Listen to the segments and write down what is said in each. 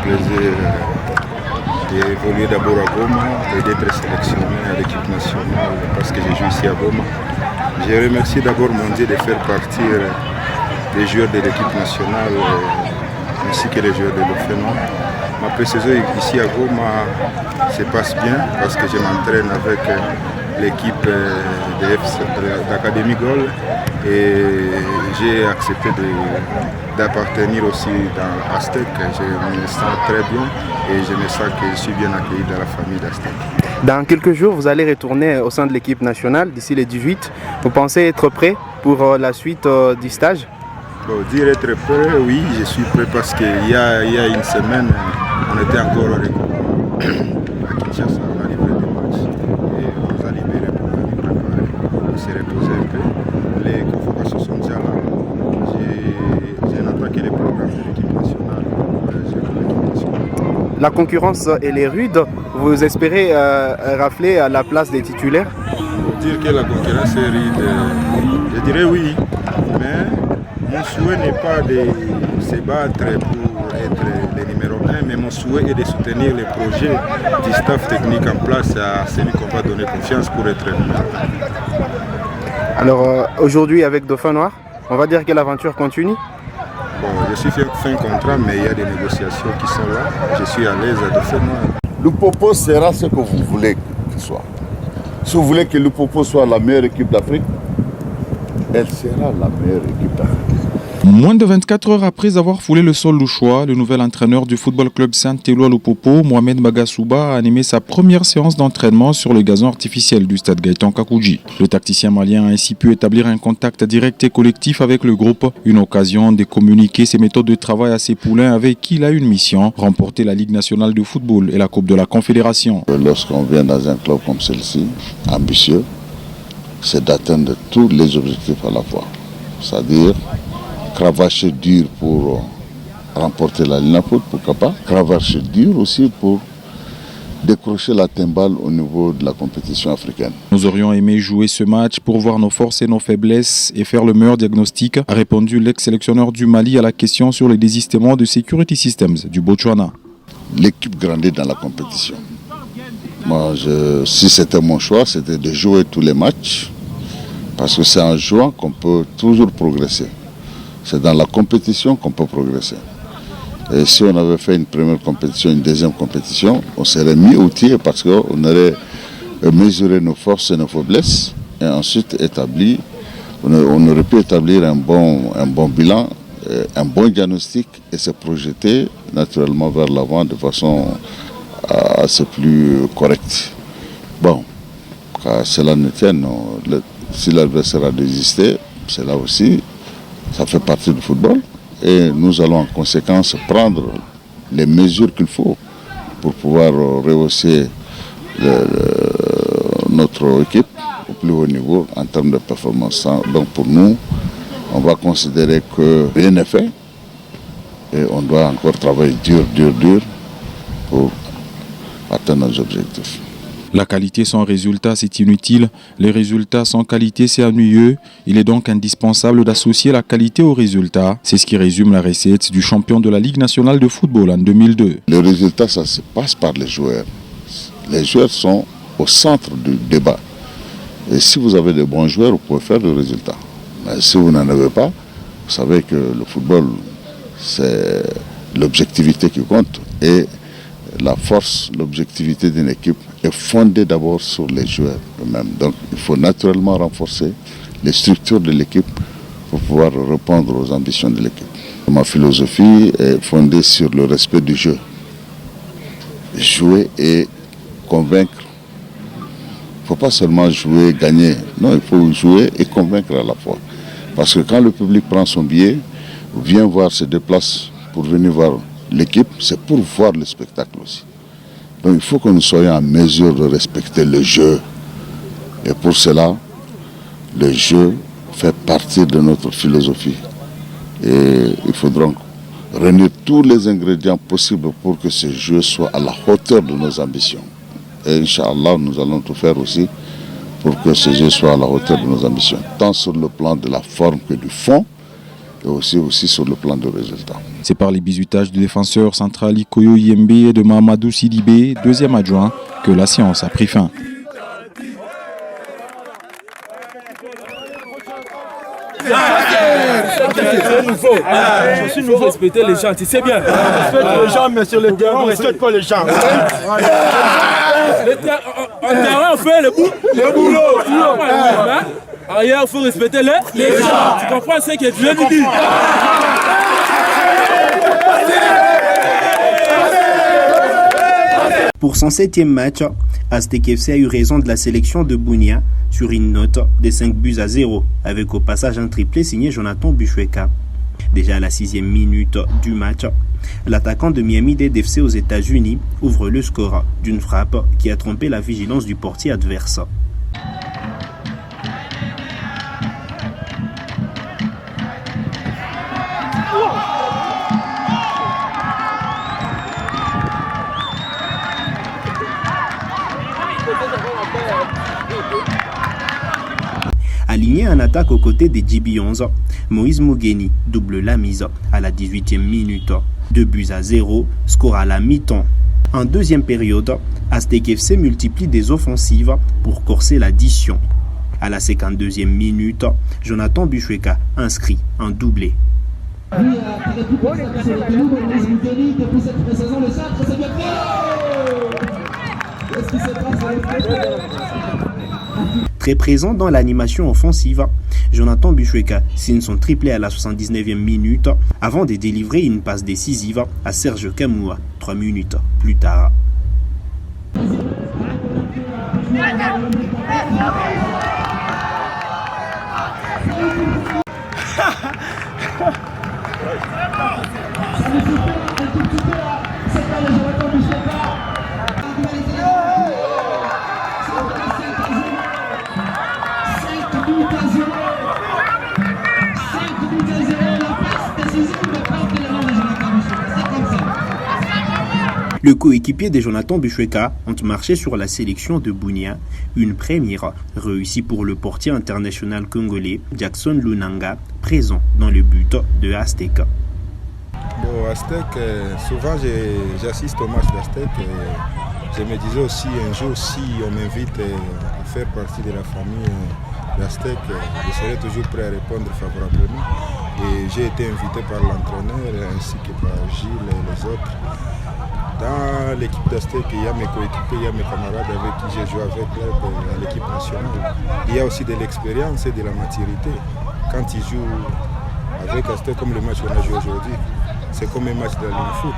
plaisir d'évoluer d'abord à Goma et d'être sélectionné à l'équipe nationale parce que je joue ici à Goma. Je remercie d'abord mon Dieu de faire partir les joueurs de l'équipe nationale ainsi que les joueurs de l'Ofénon. Ma pré-saison ici à Goma se passe bien parce que je m'entraîne avec l'équipe d'Académie Gaulle et j'ai accepté d'appartenir aussi dans Aztec. Je me sens très bien et je me sens que je suis bien accueilli dans la famille d'Aztec. Dans quelques jours, vous allez retourner au sein de l'équipe nationale d'ici les 18. Vous pensez être prêt pour la suite du stage? Bon, dire être prêt, oui, je suis prêt parce qu'il y a une semaine, on était encore à Kinshasa, on a livré des matchs et on nous a libérés pour venir préparer, pour se reposer un peu. Les convocations sont déjà là. J'ai attaqué les programmes de l'équipe nationale. La concurrence elle est rude. Vous espérez rafler à la place des titulaires? Pour dire que la concurrence est rude, je dirais oui, mais mon souhait n'est pas de se battre pour être le numéro 1, mais mon souhait est de soutenir les projets du staff technique en place à celui qu'on va donner confiance pour être le numéro 1. Alors aujourd'hui avec Dauphin Noir, on va dire que l'aventure continue? Bon, je suis fin contrat, mais il y a des négociations qui sont là. Je suis à l'aise à Dauphin Noir. Lupopo sera ce que vous voulez qu'il soit. Si vous voulez que Lupopo soit la meilleure équipe d'Afrique, elle sera la meilleure équipe d'Afrique. Moins de 24 heures après avoir foulé le sol louchois, le nouvel entraîneur du football club Saint-Éloi Lupopo, Mohamed Magasuba, a animé sa première séance d'entraînement sur le gazon artificiel du stade Gaëtan Kakuji. Le tacticien malien a ainsi pu établir un contact direct et collectif avec le groupe, une occasion de communiquer ses méthodes de travail à ses poulains avec qui il a une mission, remporter la Ligue nationale de football et la Coupe de la Confédération. Lorsqu'on vient dans un club comme celui-ci, ambitieux, c'est d'atteindre tous les objectifs à la fois. C'est-à-dire cravacher dur pour remporter la Ligue, pourquoi pas. Cravacher dur aussi pour décrocher la timbale au niveau de la compétition africaine. Nous aurions aimé jouer ce match pour voir nos forces et nos faiblesses et faire le meilleur diagnostic, a répondu l'ex-sélectionneur du Mali à la question sur les désistements de Security Systems du Botswana. L'équipe grandit dans la compétition. Moi, si c'était mon choix, c'était de jouer tous les matchs parce que c'est en jouant qu'on peut toujours progresser. C'est dans la compétition qu'on peut progresser. Et si on avait fait une première compétition, une deuxième compétition, on serait mis outillé parce qu'on aurait mesuré nos forces et nos faiblesses et ensuite on aurait pu établir un bon bilan, un bon diagnostic et se projeter naturellement vers l'avant de façon assez plus correcte. Bon, car cela ne tienne, si l'adversaire a désisté, c'est là aussi. Ça fait partie du football et nous allons en conséquence prendre les mesures qu'il faut pour pouvoir rehausser notre équipe au plus haut niveau en termes de performance. Donc pour nous, on va considérer que rien n'est fait et on doit encore travailler dur pour atteindre nos objectifs. La qualité sans résultat, c'est inutile. Les résultats sans qualité, c'est ennuyeux. Il est donc indispensable d'associer la qualité au résultat. C'est ce qui résume la recette du champion de la Ligue nationale de football en 2002. Le résultat, ça se passe par les joueurs. Les joueurs sont au centre du débat. Et si vous avez de bons joueurs, vous pouvez faire le résultat. Mais si vous n'en avez pas, vous savez que le football, c'est l'objectivité qui compte. Et la force, l'objectivité d'une équipe est fondée d'abord sur les joueurs eux-mêmes. Donc il faut naturellement renforcer les structures de l'équipe pour pouvoir répondre aux ambitions de l'équipe. Ma philosophie est fondée sur le respect du jeu. Jouer et convaincre. Il ne faut pas seulement jouer, gagner. Non, il faut jouer et convaincre à la fois. Parce que quand le public prend son billet, vient voir, se déplace pour venir voir l'équipe, c'est pour voir le spectacle aussi. Donc il faut que nous soyons en mesure de respecter le jeu. Et pour cela, le jeu fait partie de notre philosophie. Et il faudra réunir tous les ingrédients possibles pour que ce jeu soit à la hauteur de nos ambitions. Et Inch'Allah, nous allons tout faire aussi pour que ce jeu soit à la hauteur de nos ambitions, tant sur le plan de la forme que du fond. et aussi sur le plan de résultats. C'est par les bizutages du défenseur central Ikoyo Yembe et de Mahamadou Sidibé, deuxième adjoint, que la séance a pris fin. C'est nouveau. Je suis nouveau. Respecter les gens, tu sais bien. Respecte les gens, mais sur le terrain, on ne respecte pas les gens. En terrain, on fait le boulot. Ailleurs, il faut respecter les gens. Tu comprends ce que je viens de dire? Pour son 7e match, Aztec FC a eu raison de la sélection de Bunia sur une note de 5-0, avec au passage un triplé signé Jonathan Buchweka. Déjà à la 6e minute du match, l'attaquant de Miami-Dade FC aux États-Unis ouvre le score d'une frappe qui a trompé la vigilance du portier adverse. Aligné en attaque aux côtés des GB11, Moïse Mugeni double la mise à la 18e minute. 2-0, score à la mi-temps. En deuxième période, Aztec FC multiplie des offensives pour corser l'addition. À la 52e minute, Jonathan Buchweka inscrit un doublé. Très présent dans l'animation offensive, Jonathan Buchweka signe son triplé à la 79e minute avant de délivrer une passe décisive à Serge Kamua 3 minutes plus tard. Le coéquipier de Jonathan Buchweka ont marché sur la sélection de Bunia, une première réussie pour le portier international congolais Jackson Lunanga, présent dans le but de Aztec. Bon, Aztec, souvent j'assiste au match d'Aztec et je me disais aussi un jour si on m'invite à faire partie de la famille d'Aztec, je serai toujours prêt à répondre favorablement. Et j'ai été invité par l'entraîneur ainsi que par Gilles et les autres. Dans l'équipe d'Aztec, il y a mes coéquipiers, il y a mes camarades avec qui j'ai joué avec à l'équipe nationale. Il y a aussi de l'expérience et de la maturité. Quand ils jouent avec Aztec comme le match qu'on a joué aujourd'hui, c'est comme un match de la Ligue foot.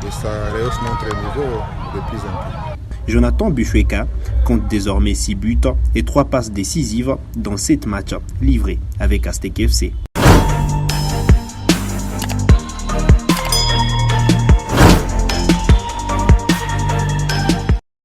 Et ça rehausse notre niveau de plus en plus. Jonathan Buchweka compte désormais 6 buts et 3 passes décisives dans 7 matchs livrés avec Aztec FC.